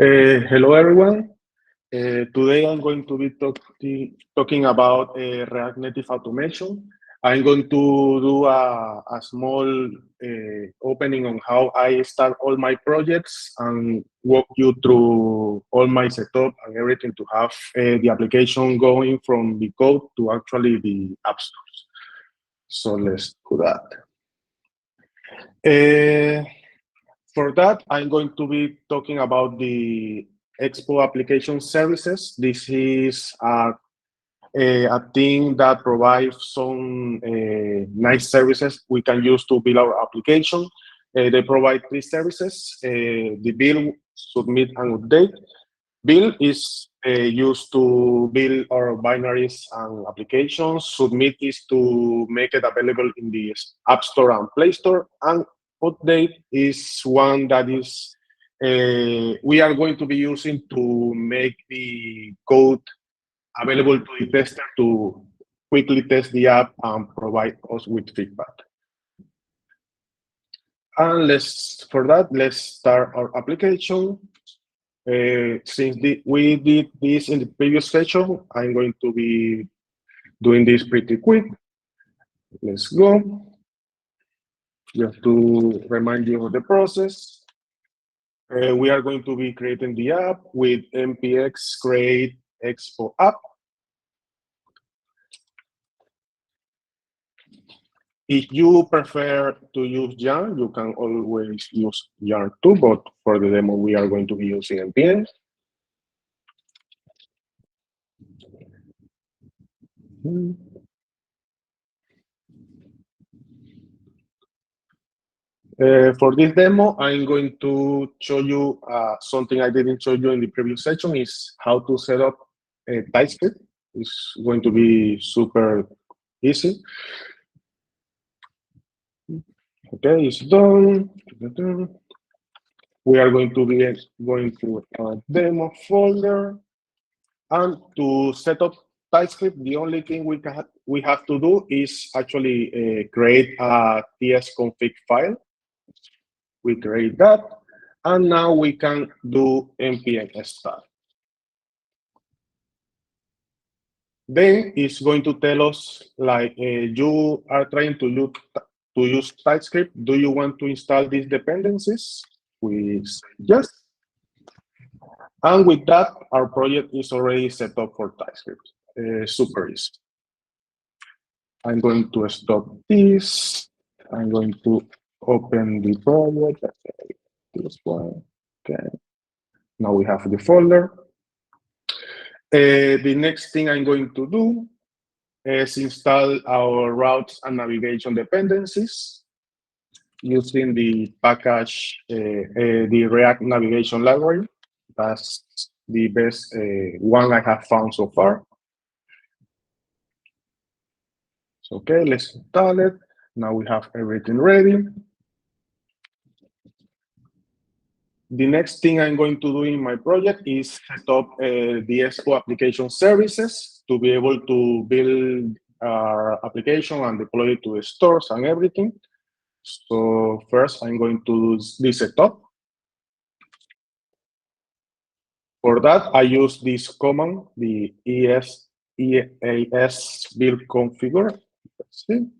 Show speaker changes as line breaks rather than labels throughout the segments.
Hello, everyone. Today I'm going to be talking about React Native automation. I'm going to do a small opening on how I start all my projects and walk you through all my setup and everything to have the application going from the code to actually the app stores. So let's do that. For that, I'm going to be talking about the Expo application services. This is a thing that provides some nice services we can use to build our application. They provide three services: the build, submit, and update. Build is used to build our binaries and applications. Submit is to make it available in the App Store and Play Store. And update is one that is we are going to be using to make the code available to the tester to quickly test the app and provide us with feedback. And for that, let's start our application. Since we did this in the previous session, I'm going to be doing this pretty quick. Let's go. Just to remind you of the process. We are going to be creating the app with npx create Expo app. If you prefer to use Yarn, you can always use Yarn too, but for the demo, we are going to be using npm. For this demo, I'm going to show you something I didn't show you in the previous session is how to set up a TypeScript. It's going to be super easy. Okay, it's done. We are going to be going to a demo folder. And to set up TypeScript, the only thing we have to do is actually create a tsconfig file. We create that, and now we can do npm start. Then it's going to tell us, like, you are trying to use TypeScript. Do you want to install these dependencies? We say yes. And with that, our project is already set up for TypeScript. Super easy. I'm going to stop this. I'm going to open the project. Okay, this one. Okay. Now we have the folder. The next thing I'm going to do is install our routes and navigation dependencies using the package, the React Navigation library. That's the best one I have found so far. Okay, let's install it. Now we have everything ready. The next thing I'm going to do in my project is set up the Expo application services to be able to build our application and deploy it to the stores and everything. So first, I'm going to do the setup. For that, I use this command, the EAS build configure. Let's see.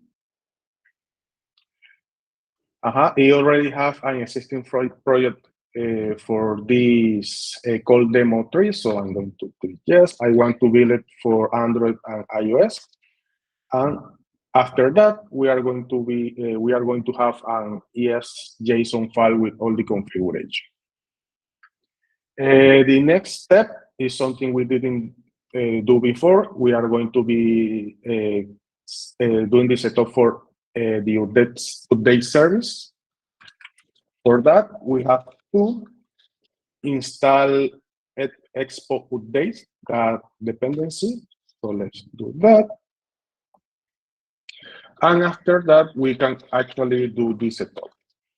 We already have an existing project for this called demo 3, so I'm going to click yes. I want to build it for Android and iOS, and after that, we are going to have an ES JSON file with all the configuration. The next step is something we didn't do before. We are going to be doing the setup for the update service. For that, we have to install Expo update, that dependency. So let's do that. And after that, we can actually do the setup.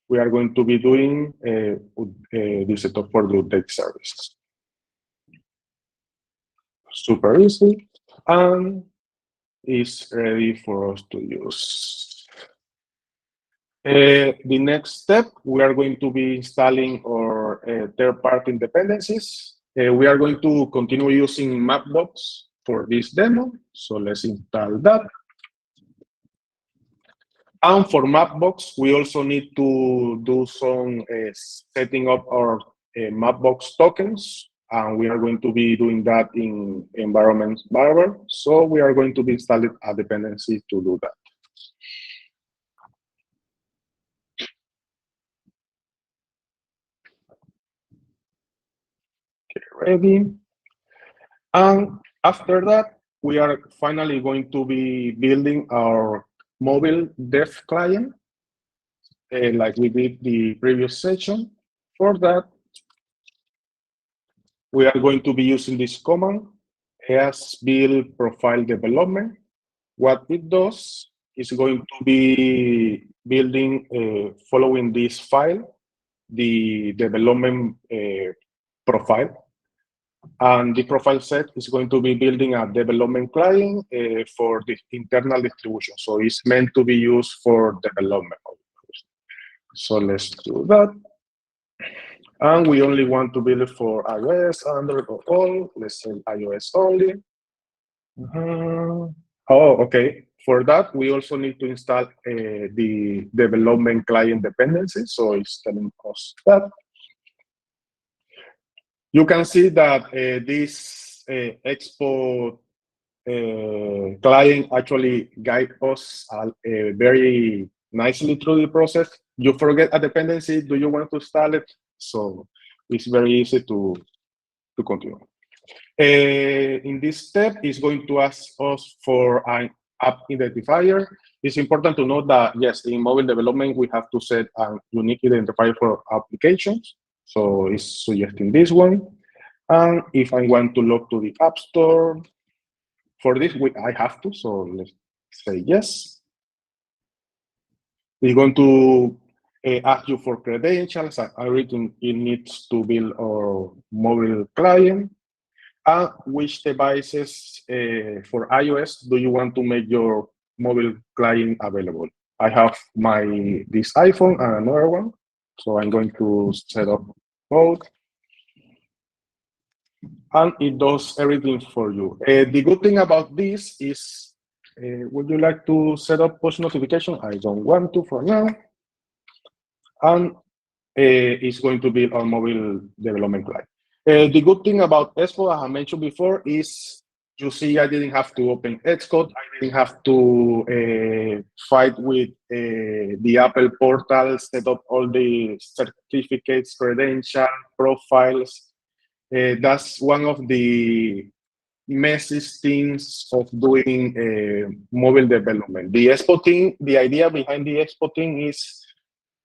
We are going to be doing the setup for the update service. Super easy, and it's ready for us to use. The next step, we are going to be installing our third-party dependencies. We are going to continue using Mapbox for this demo. So let's install that. And for Mapbox, we also need to do some setting up our Mapbox tokens. And we are going to be doing that in environment variable. So we are going to be installing a dependency to do that. Okay, ready. And after that, we are finally going to be building our mobile dev client, like we did the previous session. For that, we are going to be using this command, EAS build profile development. What it does is going to be building, following this file, the development profile. And the profile set is going to be building a development client for the internal distribution. So it's meant to be used for development. So let's do that. And we only want to build it for iOS, Android, or all. Let's say iOS only. Oh, okay. For that, we also need to install the development client dependency. So it's telling us that. You can see that this Expo client actually guide us very nicely through the process. You forget a dependency, do you want to install it? So it's very easy to continue. In this step, it's going to ask us for an app identifier. It's important to note that, yes, in mobile development, we have to set a unique identifier for applications. So it's suggesting this one. And if I want to log to the App Store, for this, I have to, so let's say yes. It's going to ask you for credentials and everything it needs to build our mobile client. And which devices for iOS do you want to make your mobile client available? I have this iPhone and another one. So I'm going to set up both. And it does everything for you. The good thing about this is, would you like to set up push notification? I don't want to for now. And it's going to be our mobile development client. The good thing about Expo, as I mentioned before, is you see I didn't have to open Xcode. I didn't have to fight with the Apple portal, set up all the certificates, credentials, profiles. That's one of the messiest things of doing mobile development. The Expo team, the idea behind the Expo team is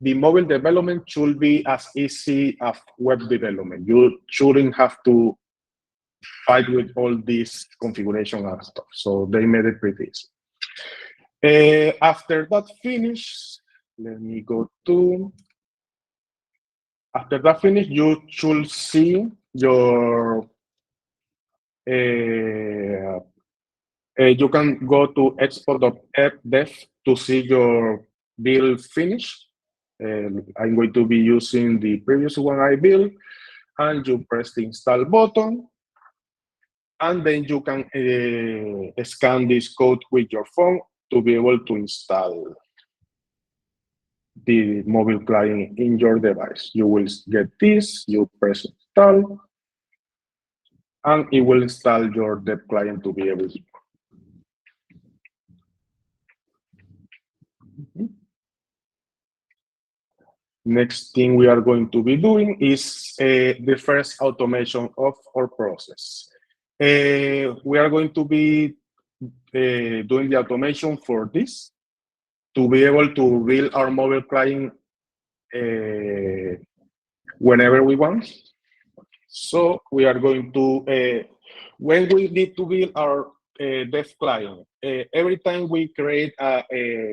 the mobile development should be as easy as web development. You shouldn't have to fight with all this configuration and stuff. So they made it pretty easy. After that finish, let me go to, after that finish, you should see your, you can go to expo.dev to see your build finish. I'm going to be using the previous one I built, and you press the install button, and then you can scan this code with your phone to be able to install the mobile client in your device. You will get this, you press install, and it will install your dev client to be able to. Next thing we are going to be doing is the first automation of our process. We are going to be doing the automation for this to be able to build our mobile client whenever we want. So we are going to, when we need to build our dev client, every time we create,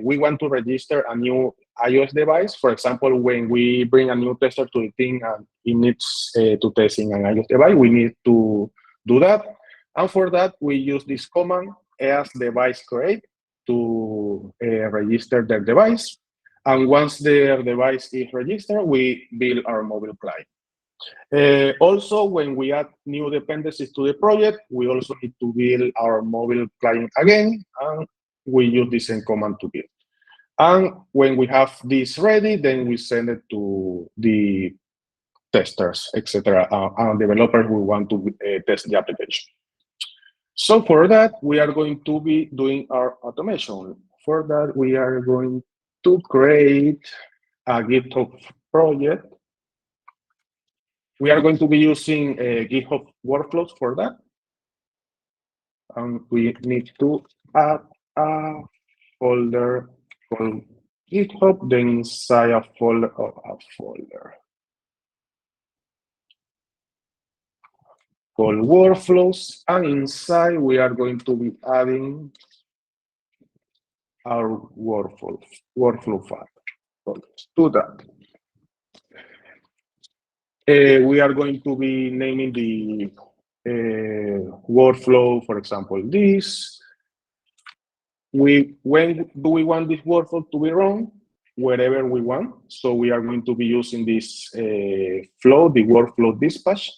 we want to register a new iOS device. For example, when we bring a new tester to the team and it needs to test in an iOS device, we need to do that. And for that, we use this command, EAS device create, to register their device. And once their device is registered, we build our mobile client. Also, when we add new dependencies to the project, we also need to build our mobile client again, and we use the same command to build. And when we have this ready, then we send it to the testers, etc., and developers who want to test the application. So for that, we are going to be doing our automation. For that, we are going to create a GitHub project. We are going to be using GitHub workflows for that. And we need to add a folder called GitHub, then inside a folder of a folder called workflows. And inside, we are going to be adding our workflow file. So let's do that. We are going to be naming the workflow, for example, this. When do we want this workflow to be run? Wherever we want. So we are going to be using this flow, the workflow dispatch.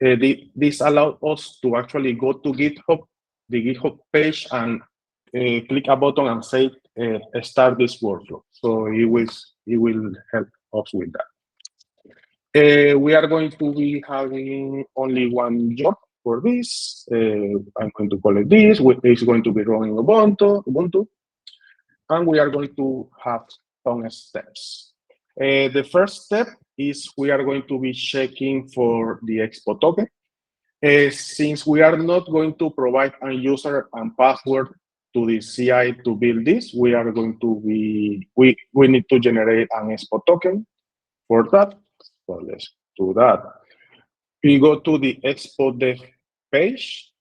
This allows us to actually go to GitHub, the GitHub page, and click a button and say, start this workflow. So it will help us with that. We are going to be having only one job for this. I'm going to call it this. It's going to be running Ubuntu. And we are going to have some steps. The first step is we are going to be checking for the Expo token. Since we are not going to provide a user and password to the CI to build this, we are going to be, we need to generate an Expo token for that. So let's do that. We go to the Expo dev page.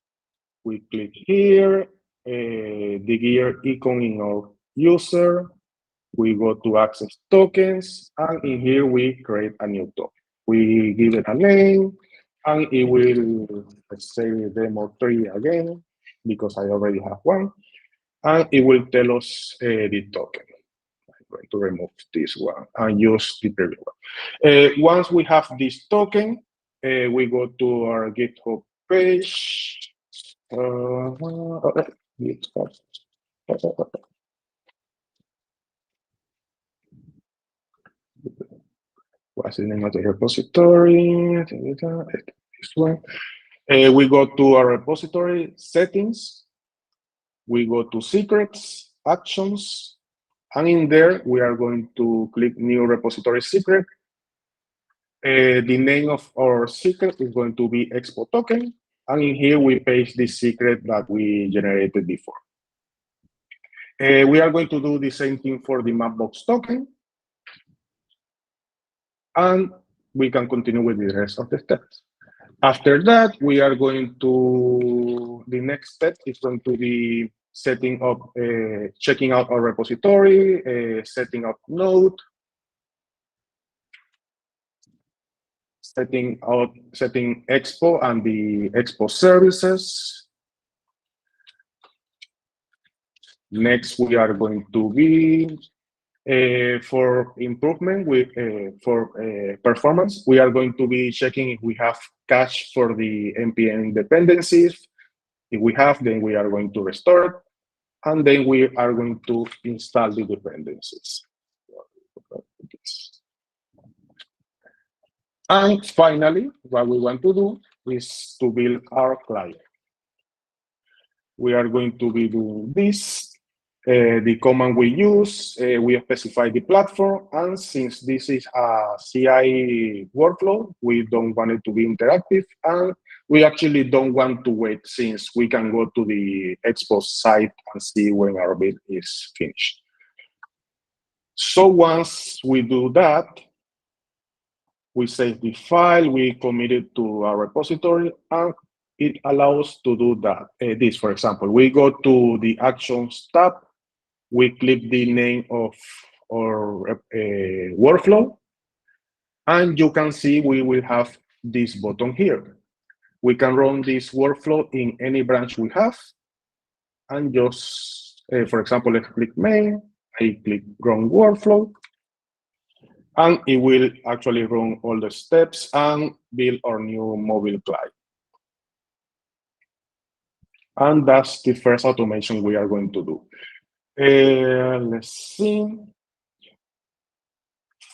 We click here, the gear icon in our user. We go to access tokens, and in here we create a new token. We give it a name, and it will, let's say, demo 3 again, because I already have one, and it will tell us the token. I'm going to remove this one and use the previous one. Once we have this token, we go to our GitHub page. What's the name of the repository? This one. We go to our repository settings. We go to secrets, actions, and in there we are going to click new repository secret. The name of our secret is going to be Expo token, and in here we paste the secret that we generated before. We are going to do the same thing for the Mapbox token, and we can continue with the rest of the steps. After that, we are going to, the next step is going to be setting up, checking out our repository, setting up node, setting Expo and the Expo services. Next, we are going to be, for improvement, for performance, we are going to be checking if we have cache for the npm dependencies. If we have, then we are going to restore it, and then we are going to install the dependencies. And finally, what we want to do is to build our client. We are going to be doing this. The command we use, we specify the platform, and since this is a CI workflow, we don't want it to be interactive, and we actually don't want to wait, since we can go to the Expo site and see when our build is finished. So once we do that, we save the file, we commit it to our repository, and it allows to do that. This, for example, we go to the Actions tab, we click the name of our workflow, and you can see we will have this button here. We can run this workflow in any branch we have, and just, for example, let's click main, I click run workflow, And it will actually run all the steps and build our new mobile client. And that's the first automation we are going to do. Let's see.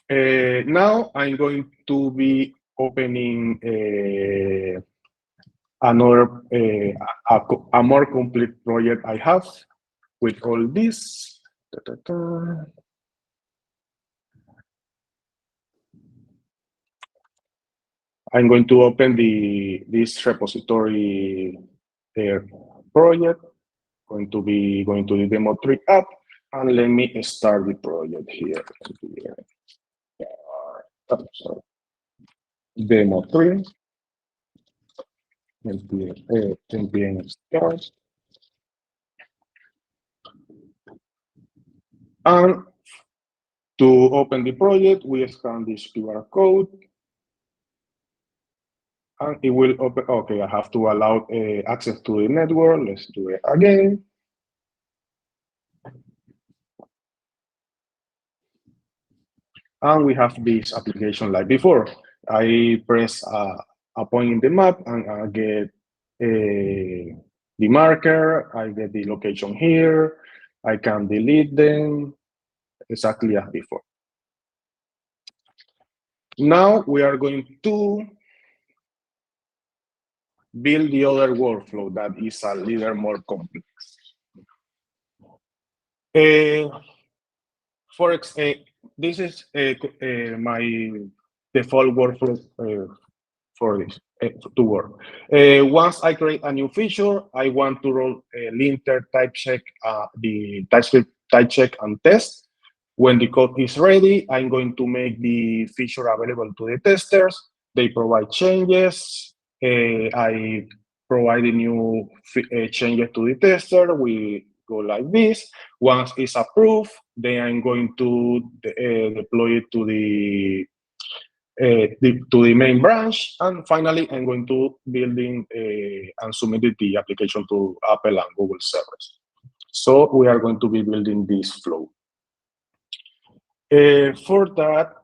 Now I'm going to be opening another, a more complete project I have with all this. I'm going to open this repository project. Going to the demo3 app, and let me start the project here. Sorry. Demo3. npm start. And to open the project, we scan this QR code. And it will open. Okay, I have to allow access to the network. Let's do it again. And we have this application like before. I press a point in the map and I get the marker. I get the location here. I can delete them exactly as before. Now we are going to build the other workflow that is a little more complex. This is my default workflow for this to work. Once I create a new feature, I want to run a linter type check, the TypeScript type check and test. When the code is ready, I'm going to make the feature available to the testers. They provide changes. I provide the new changes to the tester. We go like this. Once it's approved, then I'm going to deploy it to the main branch, and finally, I'm going to building and submit the application to Apple and Google servers. So we are going to be building this flow. For that,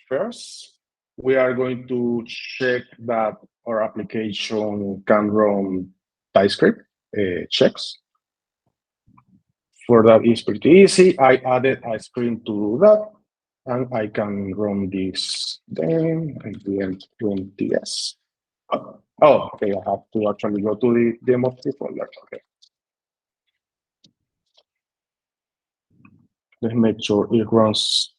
first, we are going to check that our application can run TypeScript checks. For that, it's pretty easy. I added a screen to do that. And I can run this then again 20s. Oh, okay. I have to actually go to the demo folder. Okay. Let's make sure it runs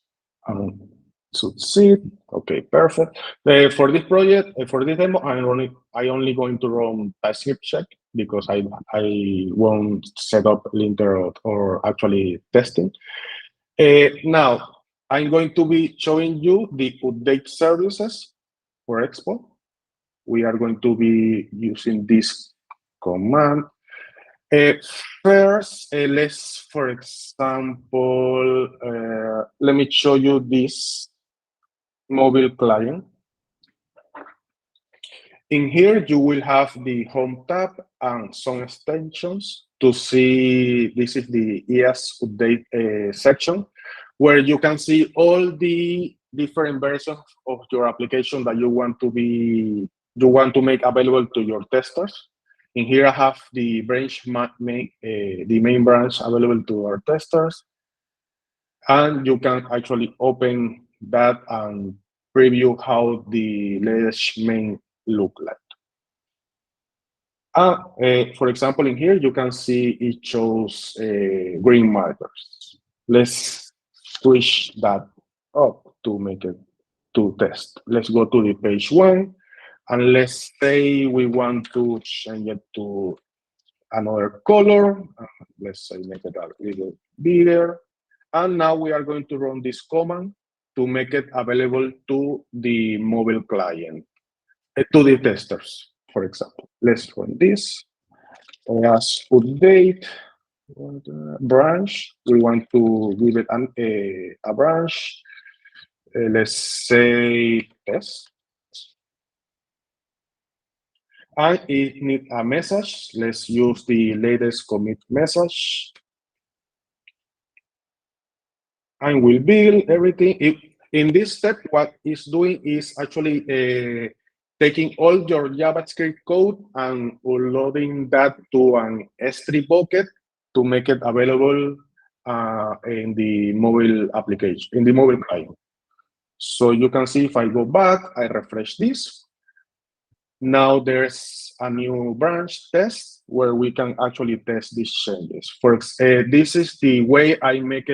and succeed. Okay, perfect. For this project, for this demo, I only going to run TypeScript check because I won't set up linter or actually testing. Now, I'm going to be showing you the update services for Expo. We are going to be using this command. First, let's, for example, let me show you this mobile client. In here, you will have the Home tab and some extensions to see. This is the EAS update section, where you can see all the different versions of your application that you want to make available to your testers. In here, I have the main branch available to our testers, and you can actually open that and preview how the latest main look like. For example, in here, you can see it shows green markers. Let's switch that up to make it to test. Let's go to the page 1, and let's say we want to change it to another color. Let's say make it a little bigger. And now we are going to run this command to make it available to the mobile client, to the testers, for example. Let's run this as update branch. We want to give it a branch. Let's say test. And it needs a message. Let's use the latest commit message. And we'll build everything. In this step, what it's doing is actually taking all your JavaScript code and uploading that to an S3 bucket to make it available in the mobile application, in the mobile client. So you can see if I go back, I refresh this. Now there's a new branch test where we can actually test these changes. This is the way I made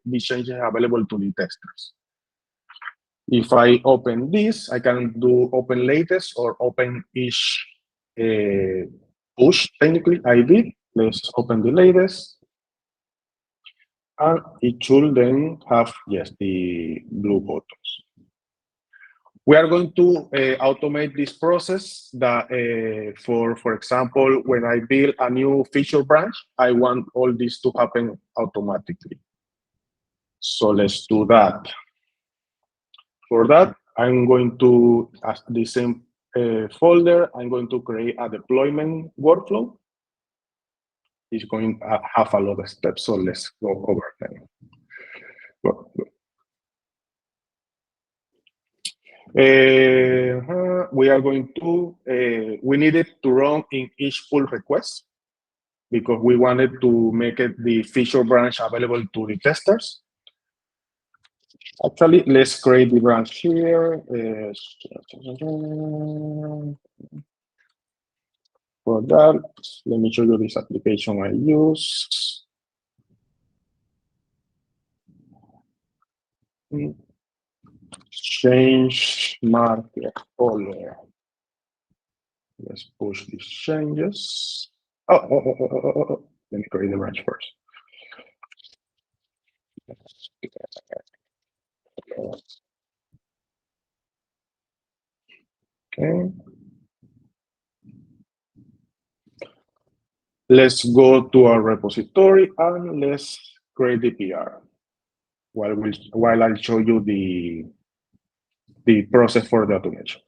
these changes available to the testers. If I open this, I can do open latest or open each push. Technically, I did. Let's open the latest. And it should then have, yes, the blue buttons. We are going to automate this process that, for example, when I build a new feature branch, I want all this to happen automatically. So let's do that. For that, I'm going to, as the same folder, I'm going to create a deployment workflow. It's going to have a lot of steps, so let's go over them. We are going to, we needed to run in each pull request because we wanted to make it the feature branch available to the testers. Actually, let's create the branch here. For that, let me show you this application I use. Change market color. Let's push these changes. Oh. Let me create the branch first. Okay. Let's go to our repository and let's create the PR while I'll show you the process for the automation.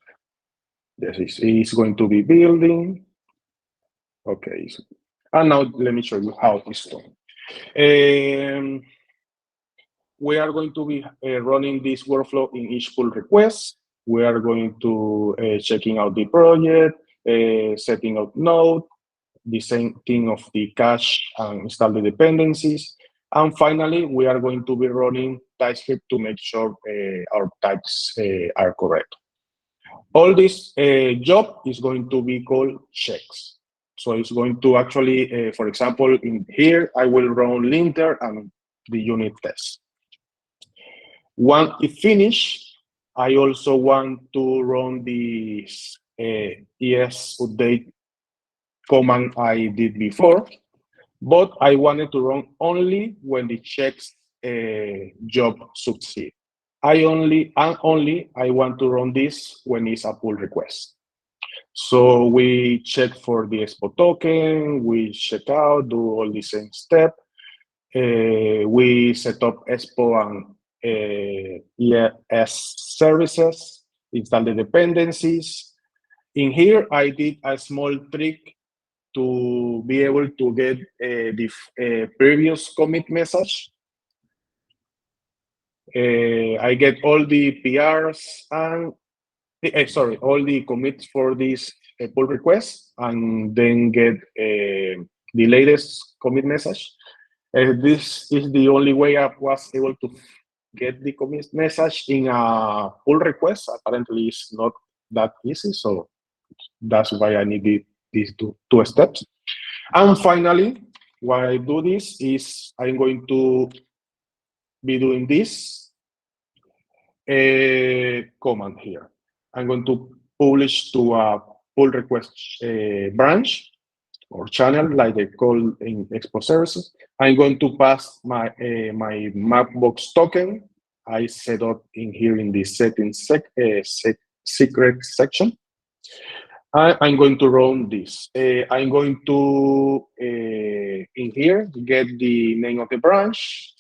This is going to be building. Okay. And now let me show you how it's done. We are going to be running this workflow in each pull request. We are going to checking out the project, setting up node, the same thing of the cache and install the dependencies. And finally, we are going to be running TypeScript to make sure our types are correct. All this job is going to be called checks. So it's going to actually, for example, in here, I will run linter and the unit test. Once it finished, I also want to run the ES update command I did before, but I wanted to run only when the checks job succeed. I want to run this when it's a pull request. So we check for the Expo token, we check out, do all the same step. We set up Expo and EAS services, install the dependencies. In here, I did a small trick to be able to get the previous commit message. I get all the PRs and, all the commits for this pull request, and then get the latest commit message. This is the only way I was able to get the commit message in a pull request. Apparently, it's not that easy, so that's why I needed these two steps. And finally, why I do this is I'm going to be doing this command here. I'm going to publish to a pull request branch or channel, like they call in Expo services. I'm going to pass my my Mapbox token. I set up in here in the settings secret section. I'm going to run this. I'm going to in here get the name of the branch,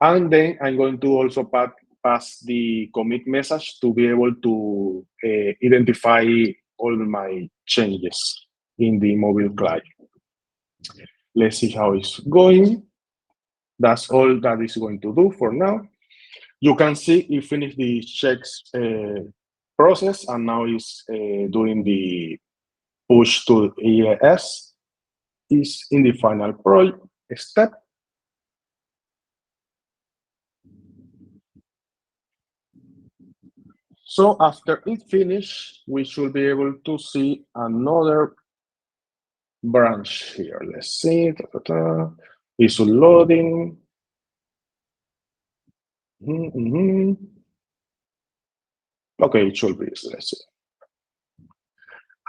and then I'm going to also pass the commit message to be able to identify all my changes in the mobile client. Let's see how it's going. That's all that is going to do for now. You can see it finished the checks process, and now it's doing the push to EAS. Is in the final step. So after it finished, we should be able to see another branch here. Let's see. It's loading. Okay, it should be. Let's see.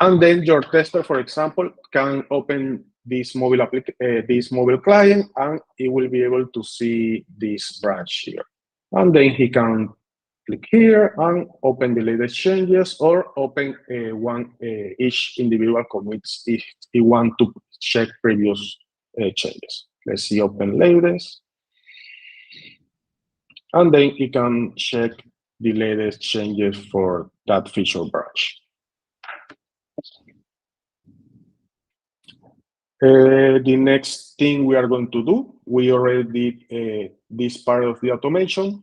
And then your tester, for example, can open this mobile client, and it will be able to see this branch here. And then he can click here and open the latest changes, or open each individual commits if he want to check previous changes. Let's see, open latest. And then he can check the latest changes for that feature branch. The next thing we are going to do, we already did this part of the automation.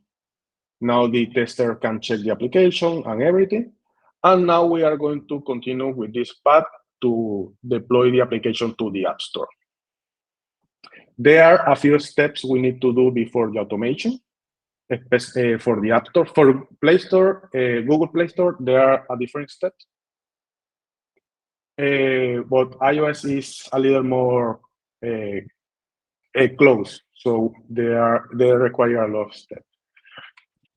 Now the tester can check the application and everything. And now we are going to continue with this path to deploy the application to the App Store. There are a few steps we need to do before the automation. For the App Store, for Play Store, Google Play Store, there are a different steps. But iOS is a little more close, so they require a lot of steps.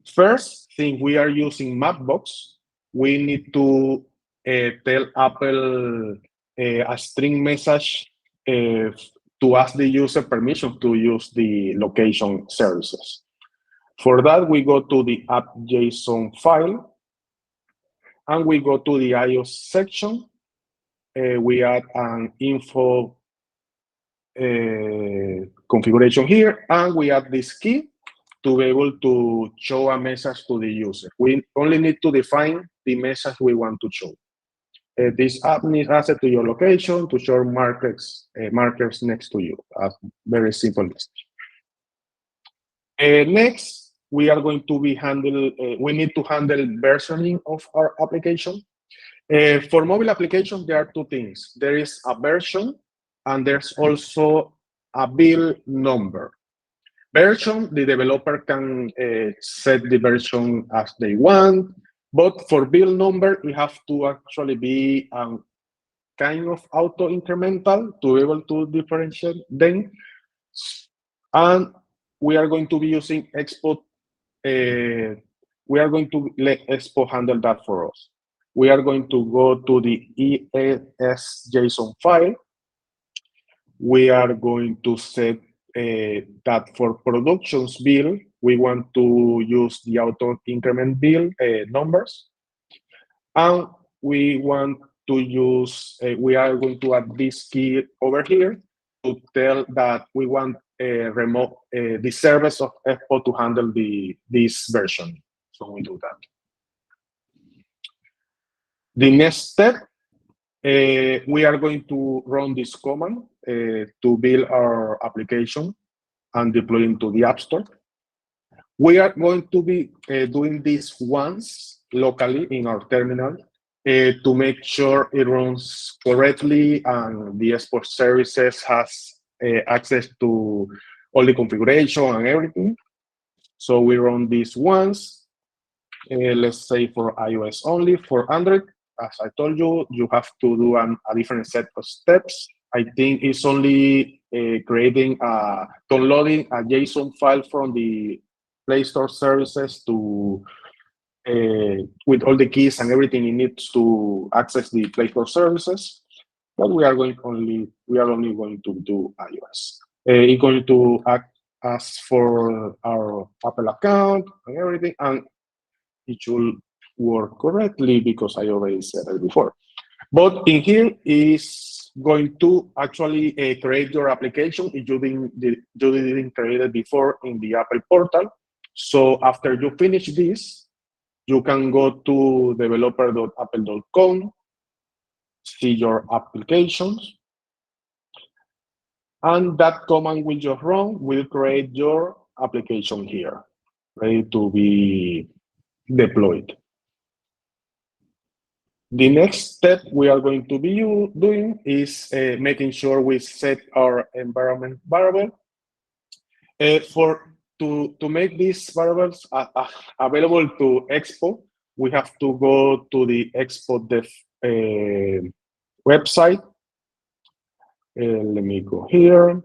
First, since we are using Mapbox, we need to tell Apple a string message to ask the user permission to use the location services. For that, we go to the app.json file, and we go to the iOS section. We add an info configuration here, and we add this key to be able to show a message to the user. We only need to define the message we want to show. This app needs access to your location to show markers next to you. A very simple message. Next, we are going to be we need to handle versioning of our application. For mobile applications, there are two things. There is a version, and there's also a build number. Version, the developer can set the version as they want, but for build number, it has to actually be kind of auto-incremental to be able to differentiate them. And we are going to be using Expo. We are going to let Expo handle that for us. We are going to go to the EAS JSON file. We are going to set that for productions build, we want to use the auto increment build numbers. And we want to use, we are going to add this key over here to tell that we want remote the service of Expo to handle this version. So we do that. The next step, we are going to run this command to build our application and deploy into the App Store. We are going to be doing this once locally in our terminal to make sure it runs correctly and the Expo services has access to all the configuration and everything. So we run this once, let's say for iOS only. For Android, as I told you, you have to do a different set of steps. I think it's only downloading a JSON file from the Play Store services to with all the keys and everything it needs to access the Play Store services. But we are only going to do iOS. It's going to ask for our Apple account and everything, and it should work correctly because I already said it before. But in here is going to actually create your application if you didn't create it before in the Apple portal. So after you finish this, you can go to developer.apple.com, see your applications, And that command will just run, will create your application here, ready to be deployed. The next step we are going to be doing is making sure we set our environment variable. To make these variables available to Expo, we have to go to the Expo dev website. Let me go here.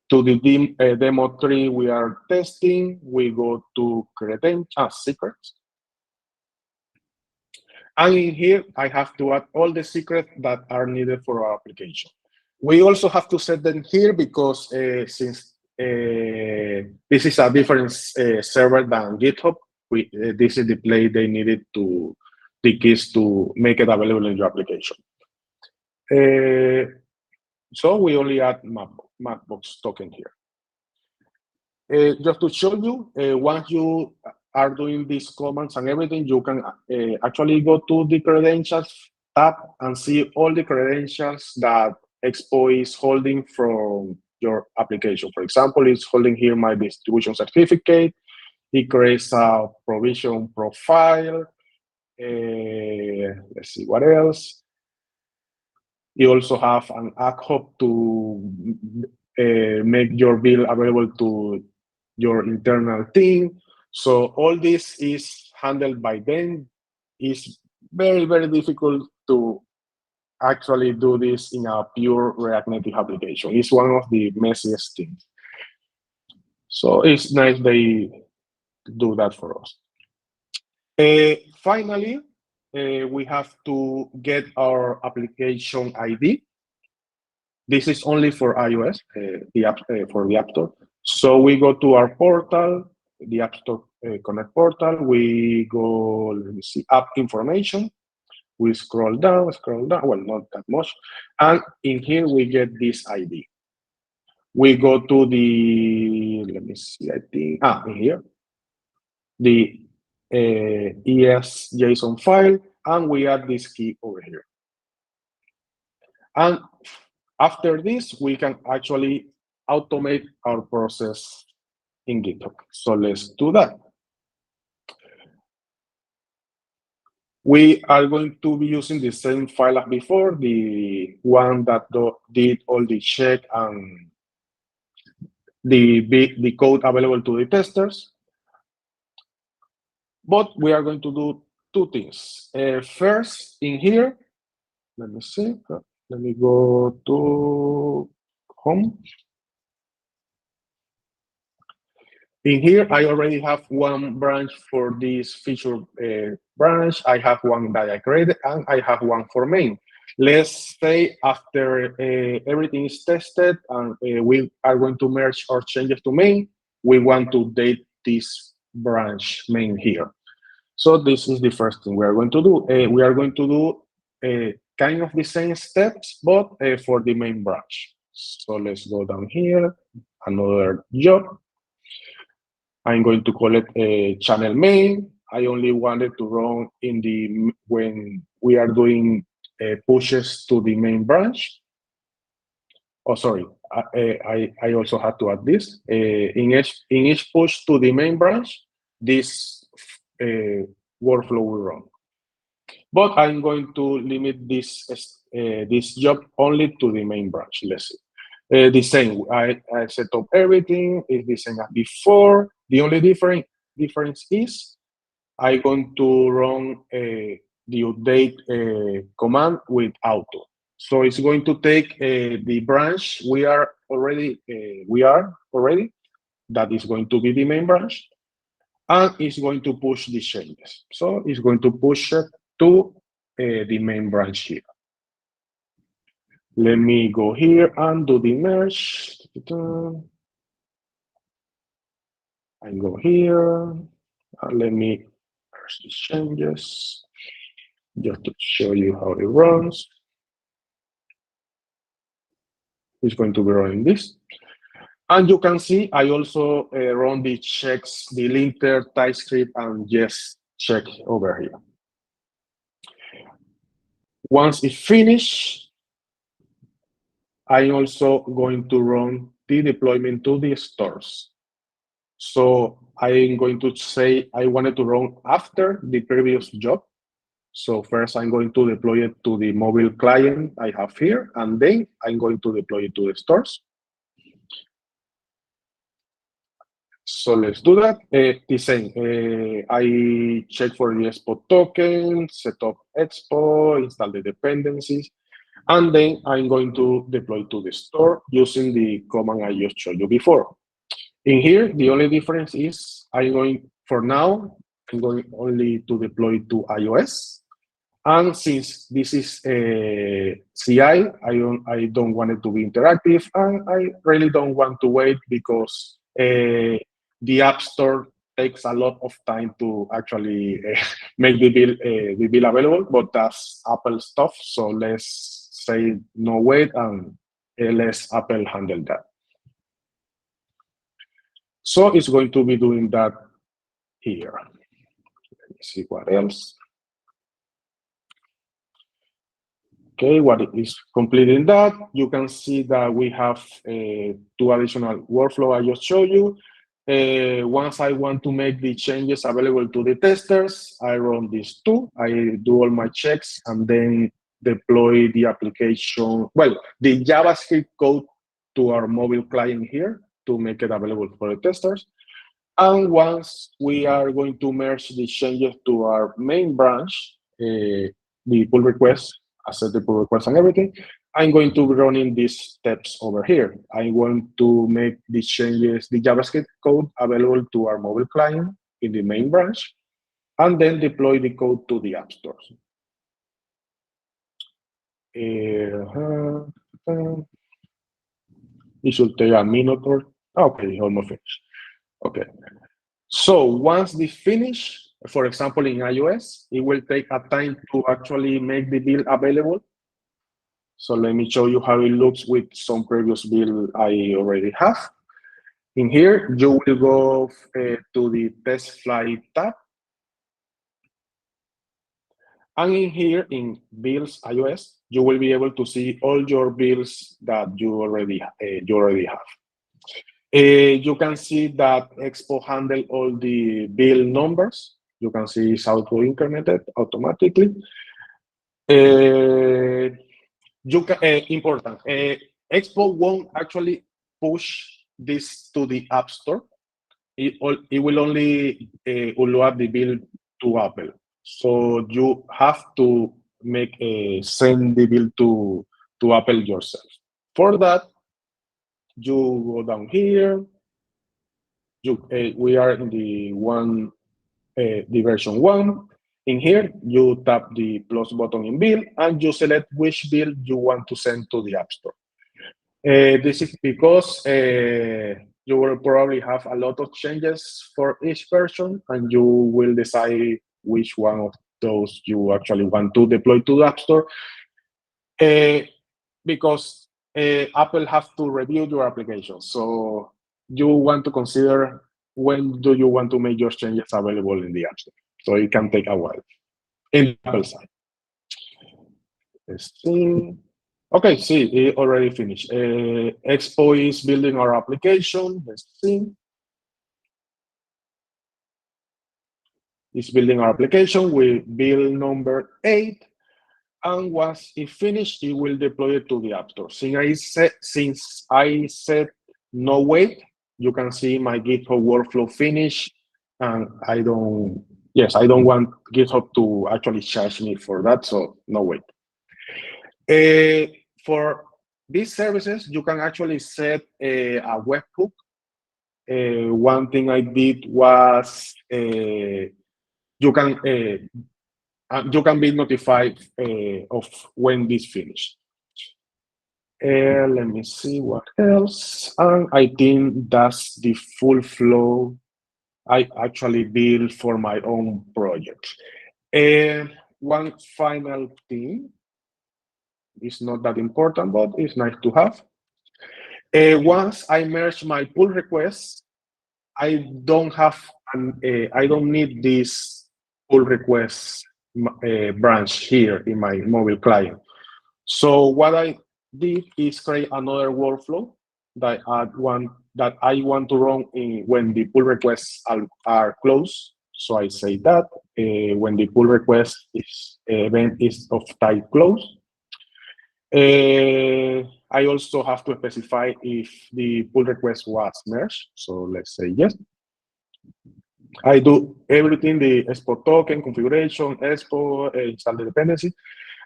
To the demo tree we are testing, we go to secrets. And in here, I have to add all the secrets that are needed for our application. We also have to set them here because since this is a different server than GitHub, this is the place they needed the keys to make it available in your application. So we only add Mapbox token here. Just to show you, once you are doing these commands and everything, you can actually go to the credentials tab and see all the credentials that Expo is holding from your application. For example, it's holding here my distribution certificate. It creates a provision profile. Let's see what else. You also have an ad hoc to make your bill available to your internal team. So all this is handled by them. It's very, very difficult to actually do this in a pure React Native application. It's one of the messiest things. So it's nice they do that for us. Finally, we have to get our application ID. This is only for iOS, for the App Store. So we go to our portal, the App Store Connect portal. We go, let me see, app information. We scroll down, well, not that much. And in here, we get this ID. We go to the, let me see, I think, in here, the EAS JSON file, and we add this key over here. And after this, we can actually automate our process in GitHub. So let's do that. We are going to be using the same file as before, the one that did all the check and the code available to the testers. But we are going to do two things. First, in here, let me see. Let me go to home. In here, I already have one branch for this feature branch. I have one that I created, and I have one for main. Let's say after everything is tested and we are going to merge our changes to main, we want to date this branch main here. So this is the first thing we are going to do. We are going to do kind of the same steps, but for the main branch. So let's go down here, another job. I'm going to call it a channel main. I only wanted to run in when we are doing pushes to the main branch. Oh, sorry, I also had to add this. In each push to the main branch, this workflow will run. But I'm going to limit this job only to the main branch. Let's see. The same, I set up everything, it's the same as before. The only difference is I'm going to run the update command with auto. So it's going to take the branch we are already, that is going to be the main branch, and it's going to push the changes. So it's going to push it to the main branch here. Let me go here and do the merge. I go here. Let me merge the changes just to show you how it runs. It's going to be running this. And you can see I also run the checks, the linter, TypeScript, and yes check over here. Once it's finished, I'm also going to run the deployment to the stores. So I'm going to say I wanted to run after the previous job. So first I'm going to deploy it to the mobile client I have here, and then I'm going to deploy it to the stores. So let's do that. The same. I check for the Expo token, set up Expo, install the dependencies, and then I'm going to deploy to the store using the command I just showed you before. In here, the only difference is I'm going only to deploy to iOS. And since this is a CI, I don't want it to be interactive, and I really don't want to wait because the App Store takes a lot of time to actually make the bill available, but that's Apple stuff. So let's say no wait and let Apple handle that. So it's going to be doing that here. Let me see what else. Okay, what is completing that? You can see that we have two additional workflow I just showed you. Once I want to make the changes available to the testers, I run these two. I do all my checks and then deploy the application, well, the JavaScript code to our mobile client here to make it available for the testers. And once we are going to merge the changes to our main branch, the pull request, accept the pull request and everything, I'm going to be running these steps over here. I want to make the changes, the JavaScript code available to our mobile client in the main branch, and then deploy the code to the App Store. It should take a minute or, okay, almost finished. Okay. So once they finish, for example, in iOS, it will take a time to actually make the bill available. So let me show you how it looks with some previous bill I already have. In here, you will go to the test flight tab. And in here, in bills iOS, you will be able to see all your bills that you already have. You can see that Expo handle all the bill numbers. You can see it's auto-incremented automatically. Important. Expo won't actually push this to the App Store. It will only upload the bill to Apple. So you have to send the bill to Apple yourself. For that, you go down here. We are in the version 1. In here, you tap the plus button in bill, and you select which bill you want to send to the App Store. This is because you will probably have a lot of changes for each version, and you will decide which one of those you actually want to deploy to the App Store. Because Apple has to review your application. So you want to consider when do you want to make your changes available in the App Store. So it can take a while in the Apple side. Let's see. Okay, see, it already finished. Expo is building our application. Let's see. It's building our application with bill number 8. And once it finished, it will deploy it to the App Store. Since I said no wait, you can see my GitHub workflow finish. And I don't want GitHub to actually charge me for that, so no wait. For these services, you can actually set a webhook. One thing I did was you can be notified of when this finished. Let me see what else. And I think that's the full flow I actually built for my own project. One final thing. It's not that important, but it's nice to have. Once I merge my pull requests, I don't need this pull request branch here in my mobile client. So what I did is create another workflow that I want to run when the pull requests are closed. So I say that when the pull request event is of type close. I also have to specify if the pull request was merged. So let's say yes. I do everything, the Expo token, configuration, Expo, install the dependency,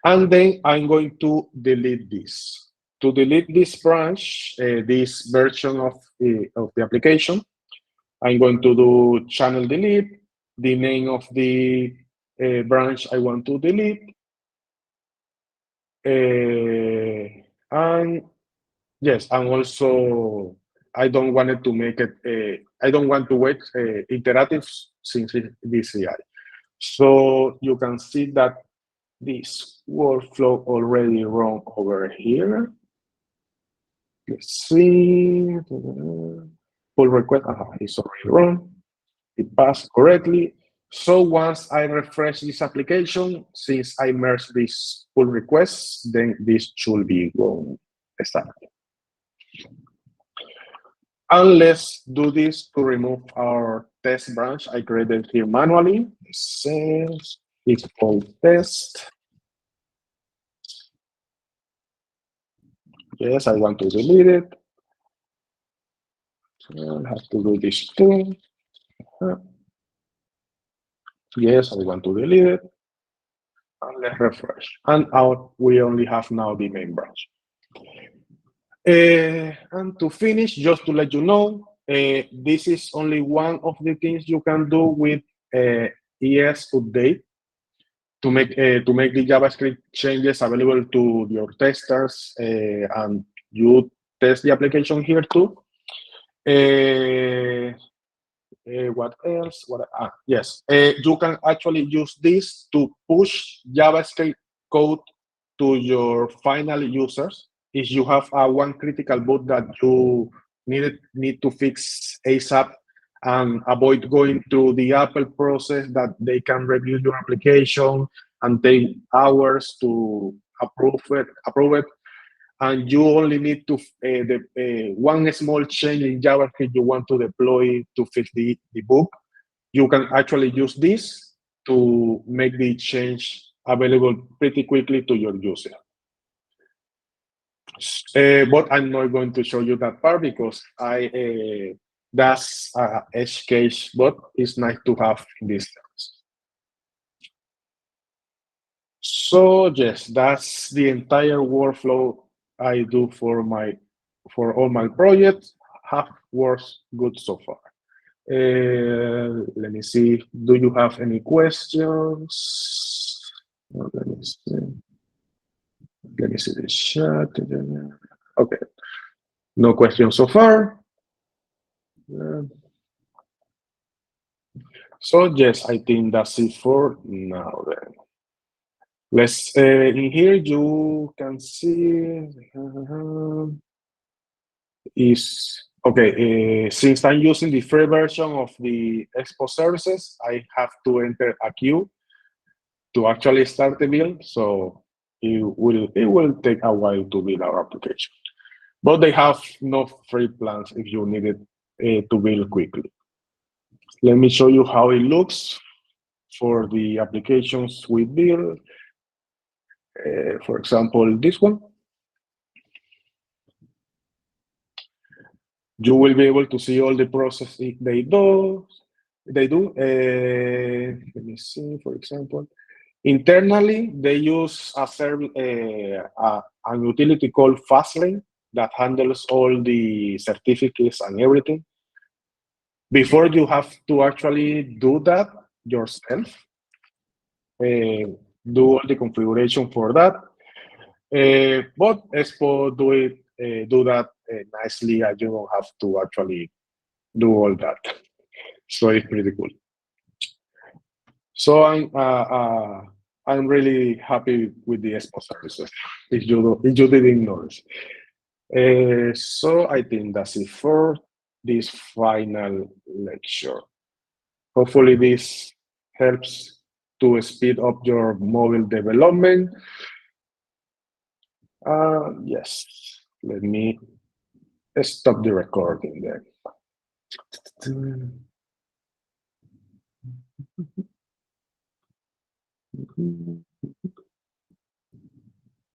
and then I'm going to delete this. To delete this branch, this version of the application, I'm going to do channel delete, the name of the branch I want to delete, and yes, and also I don't want it to make it. I don't want to wait iterative since it's DCI. So you can see that this workflow already run over here. Let's see. Pull request. It's already run. It passed correctly. So once I refresh this application, since I merged this pull requests, then this should be going exactly. And let's do this to remove our test branch I created here manually. It says it's called test. Yes, I want to delete it. So I have to do this too. Yes, I want to delete it. And let's refresh. And out, we only have now the main branch. And to finish, just to let you know, this is only one of the things you can do with EAS update to make the JavaScript changes available to your testers, and you test the application here too. What else? Yes, you can actually use this to push JavaScript code to your final users. If you have one critical bug that you need to fix ASAP and avoid going through the Apple process that they can review your application and take hours to approve it, and you only need to one small change in JavaScript you want to deploy to fix the bug, you can actually use this to make the change available pretty quickly to your user. But I'm not going to show you that part because that's a edge case, but it's nice to have in these terms. So yes, that's the entire workflow I do for all my projects. Have worked good so far. Let me see. Do you have any questions? Let me see. Let me see the chat. Okay. No questions so far. So yes, I think that's it for now then. Let's in here you can see is okay. Since I'm using the free version of the Expo services, I have to enter a queue to actually start the build. So it will take a while to build our application, but they have no free plans if you need it to build quickly. Let me show you how it looks for the applications we build. For example, this one. You will be able to see all the process they do. Let me see, for example. Internally, they use an utility called Fastlane that handles all the certificates and everything. Before you have to actually do that yourself, do all the configuration for that. But Expo do that nicely, and you don't have to actually do all that. So it's pretty cool. So I'm really happy with the Expo services. If you didn't notice. So I think that's it for this final lecture. Hopefully this helps to speed up your mobile development. Yes, let me stop the recording then.